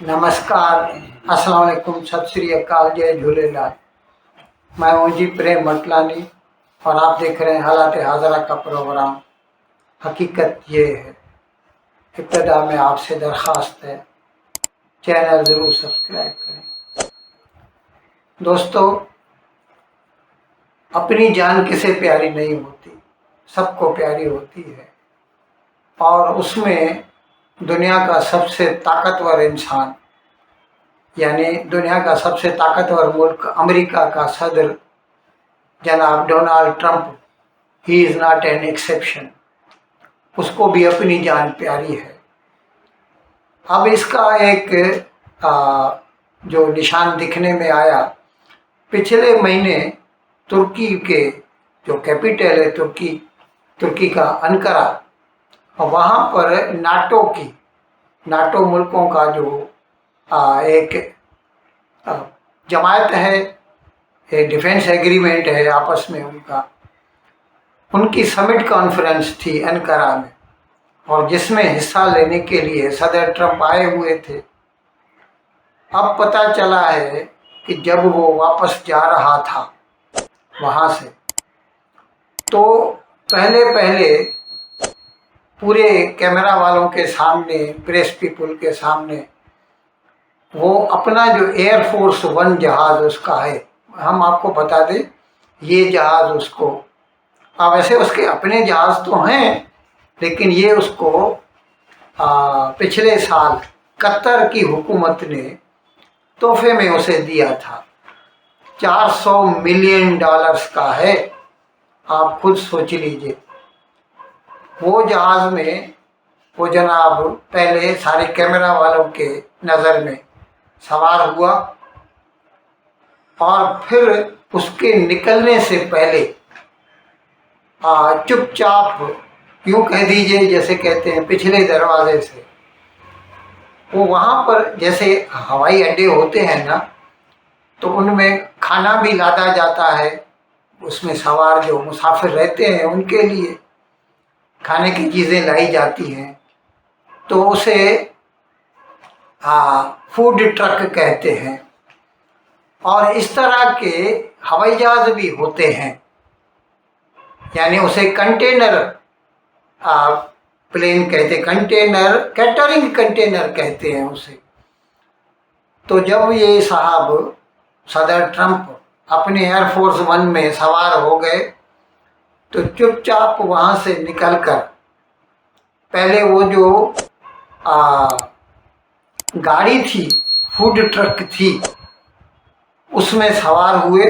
नमस्कार, अस्सलाम वालेकुम, सत श्री अकाल, जय झूलेलाल। मैं हूँ जी प्रेम मटलानी और आप देख रहे हैं हालात हाजरा का प्रोग्राम। हकीकत ये है, इब्तदा में आपसे दरख्वास्त है, चैनल ज़रूर सब्सक्राइब करें। दोस्तों, अपनी जान किसे प्यारी नहीं होती, सबको प्यारी होती है। और उसमें दुनिया का सबसे ताकतवर इंसान, यानी दुनिया का सबसे ताकतवर मुल्क अमेरिका का सदर जनाब Donald Trump, he is not an exception. उसको भी अपनी जान प्यारी है। अब इसका एक जो निशान दिखने में आया, पिछले महीने तुर्की के जो कैपिटल है तुर्की का अंकारा, वहाँ पर नाटो मुल्कों का जो एक जमायत है, एक डिफेंस एग्रीमेंट है आपस में उनकी समिट कॉन्फ्रेंस थी अंकारा में, और जिसमें हिस्सा लेने के लिए सदर ट्रंप आए हुए थे। अब पता चला है कि जब वो वापस जा रहा था वहाँ से, तो पहले पूरे कैमरा वालों के सामने, प्रेस पीपल के सामने, वो अपना जो एयरफोर्स वन जहाज़ उसका है, हम आपको बता दें ये जहाज़ उसको, वैसे उसके अपने जहाज़ तो हैं, लेकिन ये उसको पिछले साल कतर की हुकूमत ने तोहफे में उसे दिया था। 400 मिलियन डॉलर्स का है, आप खुद सोच लीजिए। वो जहाज़ में वो जनाब पहले सारे कैमरा वालों के नज़र में सवार हुआ, और फिर उसके निकलने से पहले चुपचाप, यूँ कह दीजिए जैसे कहते हैं पिछले दरवाजे से, वो वहाँ पर जैसे हवाई अड्डे होते हैं ना, तो उनमें खाना भी लादा जाता है, उसमें सवार जो मुसाफिर रहते हैं उनके लिए खाने की चीज़ें लाई जाती हैं, तो उसे फूड ट्रक कहते हैं। और इस तरह के हवाई जहाज़ भी होते हैं, यानी उसे कंटेनर प्लेन कहते, कंटेनर कैटरिंग कंटेनर कहते हैं उसे। तो जब ये साहब सदर ट्रंप अपने एयरफोर्स वन में सवार हो गए, तो चुपचाप वहाँ से निकलकर पहले वो जो गाड़ी थी, फूड ट्रक थी, उसमें सवार हुए,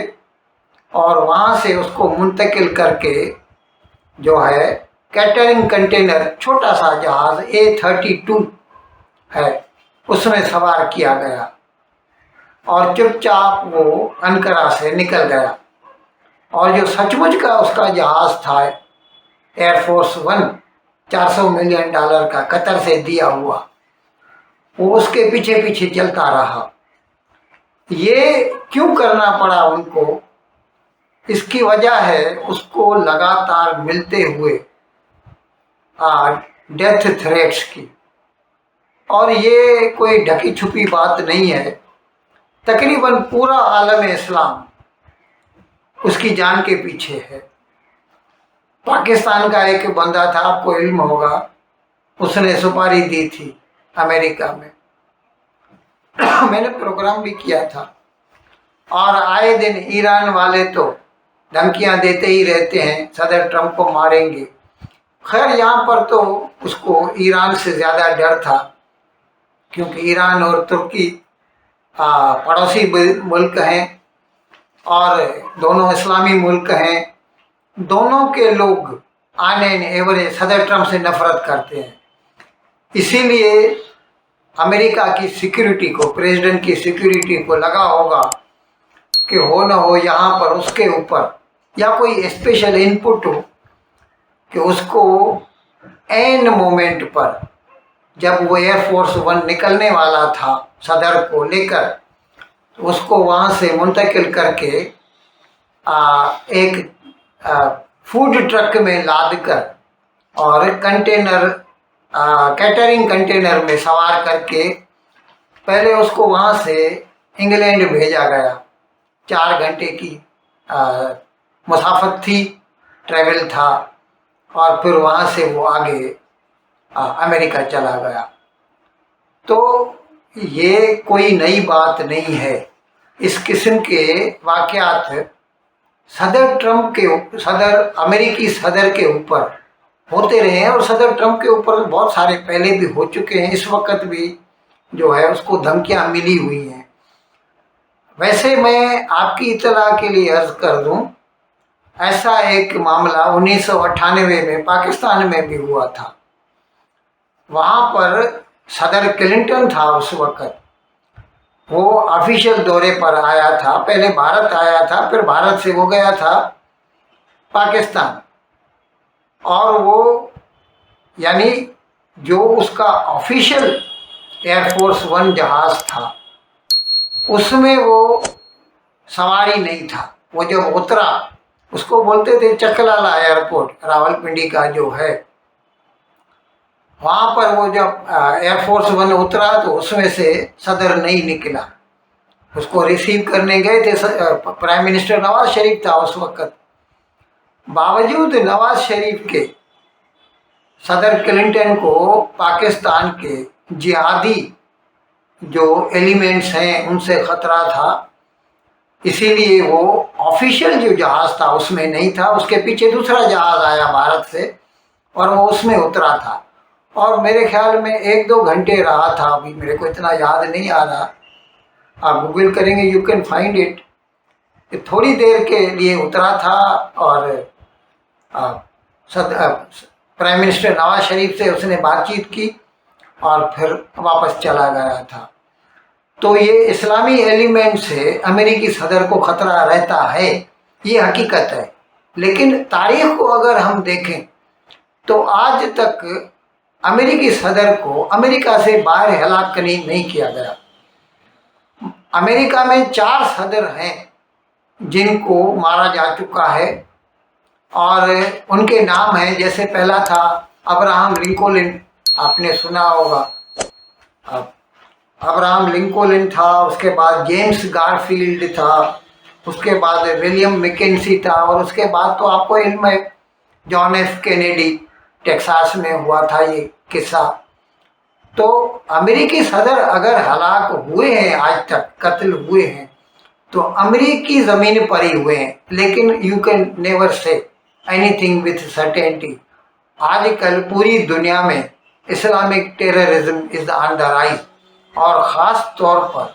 और वहाँ से उसको मुंतकिल करके जो है कैटरिंग कंटेनर, छोटा सा जहाज़ A32 है, उसमें सवार किया गया, और चुपचाप वो अंकारा से निकल गया। और जो सचमुच का उसका जहाज़ था एयरफोर्स वन, 400 मिलियन डॉलर का कतर से दिया हुआ, वो उसके पीछे पीछे चलता रहा। ये क्यों करना पड़ा उनको? इसकी वजह है उसको लगातार मिलते हुए डेथ थ्रेट्स की। और ये कोई ढकी छुपी बात नहीं है, तकरीबन पूरा आलम इस्लाम उसकी जान के पीछे है। पाकिस्तान का एक बंदा था, आपको इल्म होगा, उसने सुपारी दी थी अमेरिका में। मैंने प्रोग्राम भी किया था। और आए दिन ईरान वाले तो धमकियां देते ही रहते हैं, सदर ट्रंप को मारेंगे। खैर, यहाँ पर तो उसको ईरान से ज़्यादा डर था, क्योंकि ईरान और तुर्की पड़ोसी मुल्क हैं, और दोनों इस्लामी मुल्क हैं। दोनों के लोग आने एवरेज सदर ट्रंप से नफरत करते हैं। इसीलिए अमेरिका की सिक्योरिटी को, प्रेसिडेंट की सिक्योरिटी को लगा होगा कि हो न हो यहाँ पर उसके ऊपर या कोई स्पेशल इनपुट हो, कि उसको एन मोमेंट पर, जब वो एयरफोर्स वन निकलने वाला था सदर को लेकर, तो उसको वहाँ से मुंतकिल करके एक फूड ट्रक में लाद कर और कंटेनर, कैटरिंग कंटेनर में सवार करके पहले उसको वहाँ से इंग्लैंड भेजा गया। 4 घंटे की मुसाफत थी, ट्रैवल था, और फिर वहाँ से वो आगे अमेरिका चला गया। तो ये कोई नई बात नहीं है। इस किस्म के वाक़यात अमेरिकी सदर के ऊपर होते रहे हैं, और सदर ट्रंप के ऊपर बहुत सारे पहले भी हो चुके हैं। इस वक्त भी जो है उसको धमकियां मिली हुई हैं। वैसे मैं आपकी इत्तला के लिए अर्ज कर दूं, ऐसा एक मामला 1998 में पाकिस्तान में भी हुआ था। वहाँ पर सदर क्लिंटन था उस वक्त, वो ऑफिशियल दौरे पर आया था। पहले भारत आया था, फिर भारत से वो गया था पाकिस्तान, और वो यानी जो उसका ऑफिशियल एयरफोर्स 1 जहाज़ था उसमें वो सवारी नहीं था। वो जब उतरा, उसको बोलते थे चकलाला एयरपोर्ट, रावलपिंडी का जो है, वहाँ पर वो जब एयरफोर्स 1 उतरा तो उसमें से सदर नहीं निकला। उसको रिसीव करने गए थे, प्राइम मिनिस्टर नवाज शरीफ था उस वक्त। बावजूद नवाज शरीफ के सदर क्लिंटन को पाकिस्तान के जिहादी जो एलिमेंट्स हैं उनसे ख़तरा था, इसीलिए वो ऑफिशियल जो जहाज़ था उसमें नहीं था। उसके पीछे दूसरा जहाज़ आया भारत से और वो उसमें उतरा था, और मेरे ख्याल में 1-2 घंटे रहा था। अभी मेरे को इतना याद नहीं आ रहा, आप गूगल करेंगे यू कैन फाइंड इट। थोड़ी देर के लिए उतरा था और प्राइम मिनिस्टर नवाज शरीफ से उसने बातचीत की और फिर वापस चला गया था। तो ये इस्लामी एलिमेंट से अमेरिकी सदर को ख़तरा रहता है, ये हकीकत है। लेकिन तारीख़ को अगर हम देखें तो आज तक अमेरिकी सदर को अमेरिका से बाहर हलाक नहीं किया गया। अमेरिका में 4 सदर हैं जिनको मारा जा चुका है, और उनके नाम हैं, जैसे पहला था अब्राहम लिंकोलिन, आपने सुना होगा, अब्राहम लिंकोलिन था। उसके बाद जेम्स गारफील्ड था, उसके बाद विलियम मैकेंजी था, और उसके बाद तो आपको इल्म है जॉन एफ कैनेडी, टेक्सास में हुआ था ये किस्सा। तो अमेरिकी सदर अगर हलाक हुए हैं, आज तक कत्ल हुए हैं, तो अमेरिकी ज़मीन पर ही हुए हैं। लेकिन you can never say anything with certainty. आजकल पूरी दुनिया में Islamic terrorism is on the rise, और ख़ास तौर पर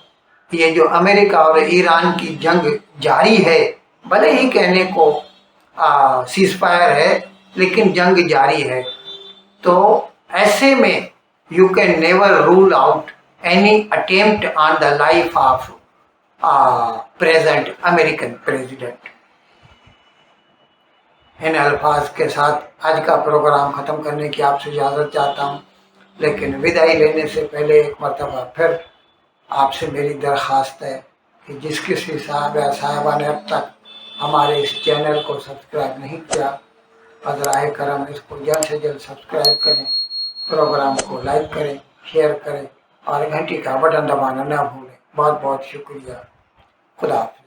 ये जो अमेरिका और ईरान की जंग जारी है, भले ही कहने को सीज़ फायर है, लेकिन जंग जारी है। तो ऐसे में you can never rule out any attempt on the life of present American president. इन अल्फाज के साथ आज का प्रोग्राम ख़त्म करने की आपसे इजाज़त चाहता हूँ, लेकिन विदाई लेने से पहले एक मरतबा फिर आपसे मेरी दरख्वास्त है कि जिस किसी साहब या साहिबा ने अब तक हमारे इस चैनल को सब्सक्राइब नहीं किया, बज़राए करम इसको जल्द से जल्द सब्सक्राइब करें, प्रोग्राम को लाइक करें, शेयर करें, और घंटी का बटन दबाना ना भूलें। बहुत बहुत शुक्रिया। खुदा हाफ़िज़।